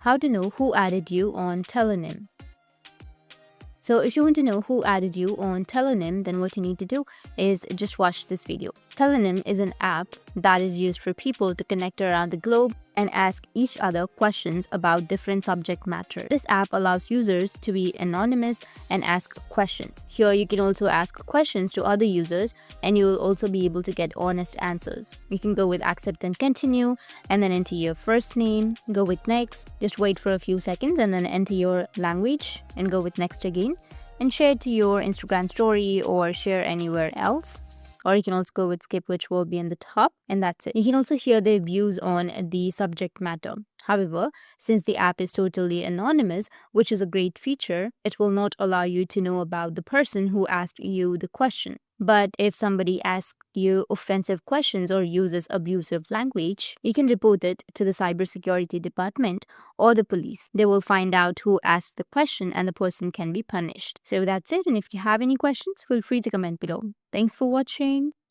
How to know who added you on Tellonym. So if you want to know who added you on Tellonym, then what you need to do is just watch this video. Tellonym is an app that is used for people to connect around the globe and ask each other questions about different subject matter. This app allows users to be anonymous and ask questions. Here you can also ask questions to other users and you will also be able to get honest answers. You can go with accept and continue and then enter your first name, go with next, just wait for a few seconds and then enter your language and go with next again and share it to your Instagram story or share anywhere else. Or you can also go with skip, which will be in the top, and that's it. You can also hear their views on the subject matter. However, since the app is totally anonymous, which is a great feature, it will not allow you to know about the person who asked you the question. But if somebody asks you offensive questions or uses abusive language, you can report it to the cybersecurity department or the police. They will find out who asked the question and the person can be punished. So that's it. And if you have any questions, feel free to comment below. Thanks for watching.